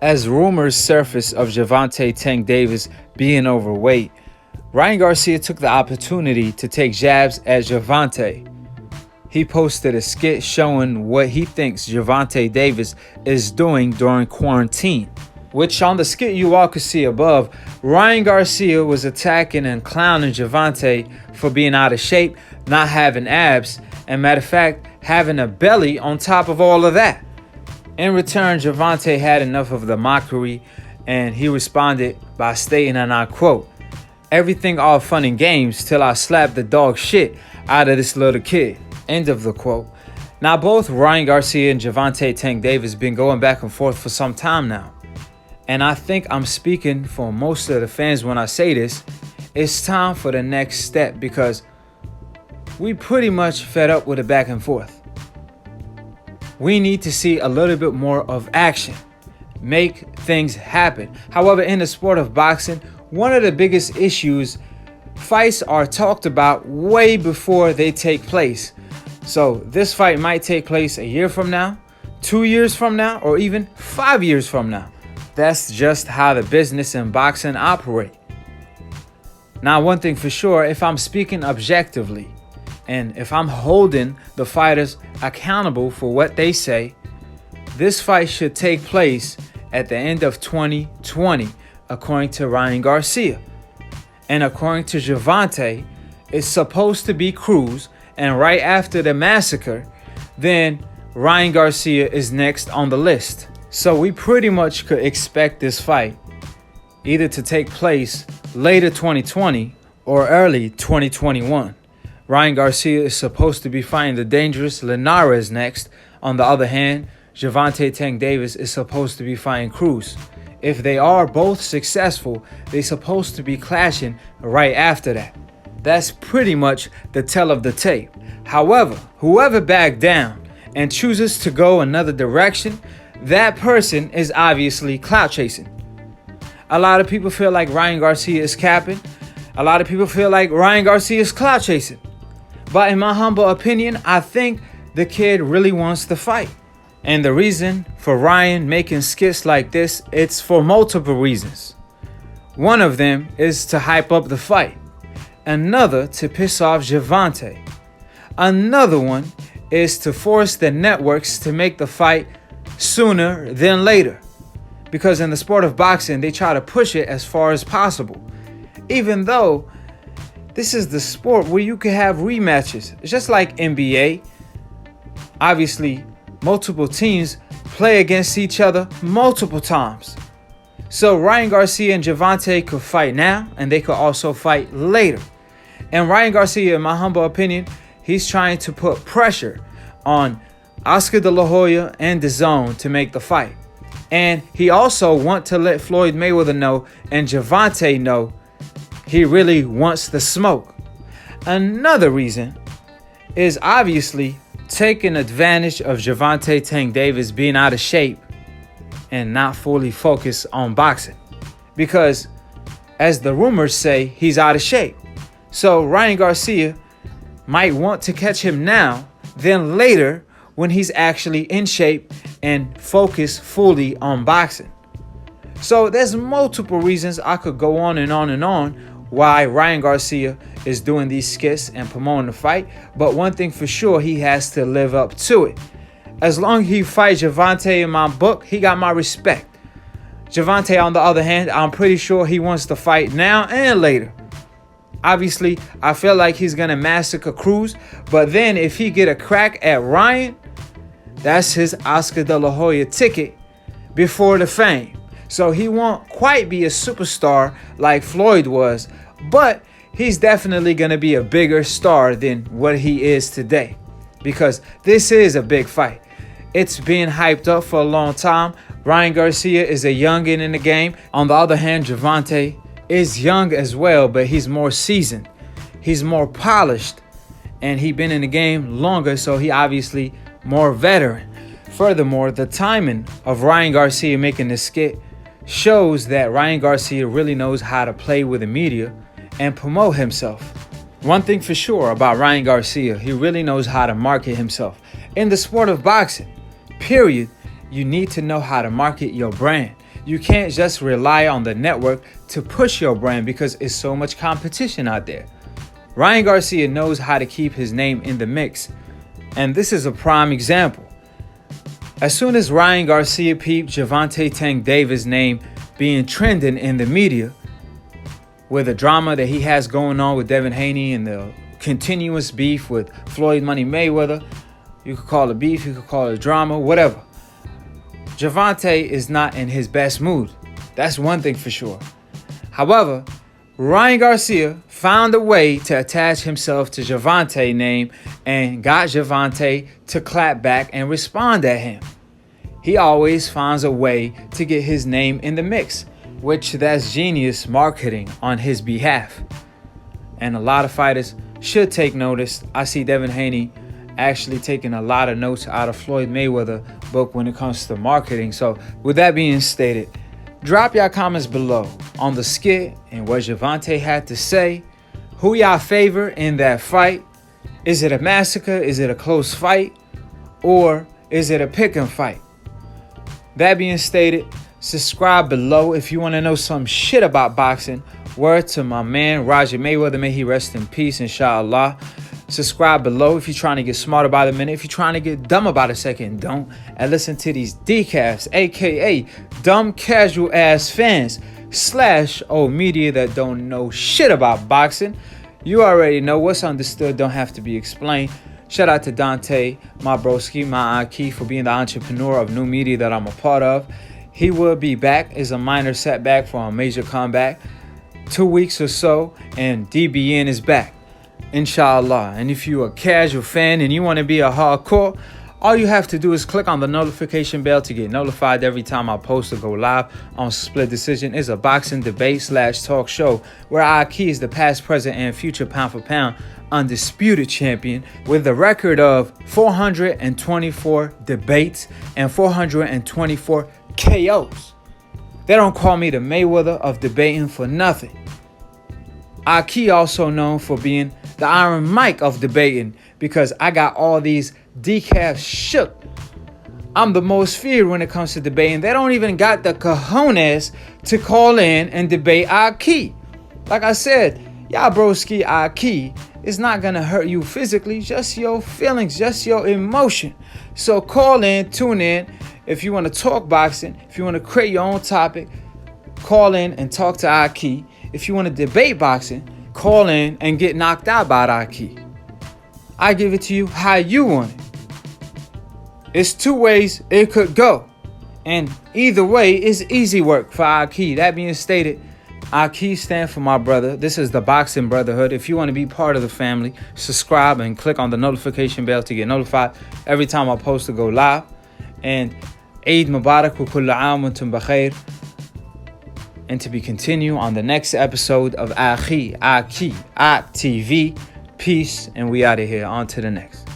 As rumors surfaced of Gervonta Tank Davis being overweight, Ryan Garcia took the opportunity to take jabs at Gervonta. He posted a skit showing what he thinks Gervonta Davis is doing during quarantine, which on the skit you all could see above, Ryan Garcia was attacking and clowning Gervonta for being out of shape, not having abs, and matter of fact, having a belly on top of all of that. In return, Gervonta had enough of the mockery, and he responded by stating, and I quote, "Everything all fun and games till I slap the dog shit out of this little kid." End of the quote. Now, both Ryan Garcia and Gervonta Tank Davis been going back and forth for some time now. And I think I'm speaking for most of the fans when I say this. It's time for the next step because we pretty much fed up with the back and forth. We need to see a little bit more of action. Make things happen. However, in the sport of boxing, one of the biggest issues, fights are talked about way before they take place. So this fight might take place a year from now, 2 years from now, or even 5 years from now. That's just how the business in boxing operate. Now, one thing for sure, if I'm speaking objectively, and if I'm holding the fighters accountable for what they say, this fight should take place at the end of 2020, according to Ryan Garcia. And according to Gervonta, it's supposed to be Cruz, and right after the massacre, then Ryan Garcia is next on the list. So we pretty much could expect this fight either to take place later 2020 or early 2021. Ryan Garcia is supposed to be fighting the dangerous Linares next. On the other hand, Gervonta Tank Davis is supposed to be fighting Cruz. If they are both successful, they're supposed to be clashing right after that. That's pretty much the tell of the tape. However, whoever backed down and chooses to go another direction, that person is obviously clout chasing. A lot of people feel like Ryan Garcia is capping. A lot of people feel like Ryan Garcia is clout chasing. But in my humble opinion, I think the kid really wants to fight. And the reason for Ryan making skits like this, it's for multiple reasons. One of them is to hype up the fight. Another to piss off Gervonta. Another one is to force the networks to make the fight sooner than later. Because in the sport of boxing, they try to push it as far as possible. Even though this is the sport where you can have rematches. It's just like NBA. Obviously, multiple teams play against each other multiple times. So Ryan Garcia and Gervonta could fight now, and they could also fight later. And Ryan Garcia, in my humble opinion, he's trying to put pressure on Oscar De La Hoya and DAZN to make the fight. And he also wants to let Floyd Mayweather know and Gervonta know he really wants the smoke. Another reason is obviously taking advantage of Gervonta Tank Davis being out of shape and not fully focused on boxing. Because as the rumors say, he's out of shape. So Ryan Garcia might want to catch him now, then later when he's actually in shape and focused fully on boxing. So there's multiple reasons I could go on and on and on why Ryan Garcia is doing these skits and promoting the fight. But one thing for sure, he has to live up to it. As long as he fights Gervonta in my book, he got my respect. Gervonta, on the other hand, I'm pretty sure he wants to fight now and later. Obviously, I feel like he's going to massacre Cruz. But then if he get a crack at Ryan, that's his Oscar De La Hoya ticket before the fame. So he won't quite be a superstar like Floyd was, but he's definitely going to be a bigger star than what he is today, because this is a big fight. It's been hyped up for a long time. Ryan Garcia is a youngin in the game. On the other hand, Gervonta is young as well, but he's more seasoned. He's more polished, and he's been in the game longer, so he obviously more veteran. Furthermore, the timing of Ryan Garcia making this skit shows that Ryan Garcia really knows how to play with the media and promote himself. One thing for sure about Ryan Garcia, he really knows how to market himself. In the sport of boxing, period, you need to know how to market your brand. You can't just rely on the network to push your brand because it's so much competition out there. Ryan Garcia knows how to keep his name in the mix, and this is a prime example. As soon as Ryan Garcia peeped Gervonta Tank Davis' name being trending in the media, with the drama that he has going on with Devin Haney and the continuous beef with Floyd Money Mayweather, you could call it beef, you could call it drama, whatever. Gervonta is not in his best mood. That's one thing for sure. However, Ryan Garcia found a way to attach himself to Gervonta's name and got Gervonta to clap back and respond at him. He always finds a way to get his name in the mix, which that's genius marketing on his behalf. And a lot of fighters should take notice. I see Devin Haney actually taking a lot of notes out of Floyd Mayweather book when it comes to marketing. So with that being stated, drop your comments below on the skit and what Gervonta had to say. Who y'all favor in that fight? Is it a massacre? Is it a close fight? Or is it a pick 'em fight? That being stated, subscribe below if you want to know some shit about boxing. Word to my man Roger Mayweather, may he rest in peace, inshallah. Subscribe below if you're trying to get smart about a minute. If you're trying to get dumb about a second, don't. And listen to these decafs, aka dumb casual ass fans / old media that don't know shit about boxing. You already know what's understood don't have to be explained. Shout out to Dante, my broski, my Akhi, for being the entrepreneur of new media that I'm a part of. He will be back. Is a minor setback for a major comeback. 2 weeks or so, and DBN is back, inshallah. And if you're a casual fan and you want to be a hardcore, all you have to do is click on the notification bell to get notified every time I post or go live on Split Decision. It's a boxing debate / talk show where Akhi is the past, present, and future pound for pound undisputed champion with a record of 424 debates and 424 KOs. They don't call me the Mayweather of debating for nothing. Akhi also known for being the Iron Mike of debating because I got all these decafs shook. I'm the most feared when it comes to debating. They don't even got the cojones to call in and debate Akhi. Like I said, y'all broski Akhi is not going to hurt you physically, just your feelings, just your emotion. So call in, tune in. If you want to talk boxing, if you want to create your own topic, call in and talk to Akhi. If you want to debate boxing, call in and get knocked out by Akhi. I give it to you how you want it. It's 2 ways it could go. And either way is easy work for Akhi. That being stated, Akhi stand for my brother. This is the Boxing Brotherhood. If you want to be part of the family, subscribe and click on the notification bell to get notified every time I post to go live. And Eid Mubarak wa kullu aam wa antum bakhair. And to be continued on the next episode of Akhi TV. Peace, and we out of here. On to the next.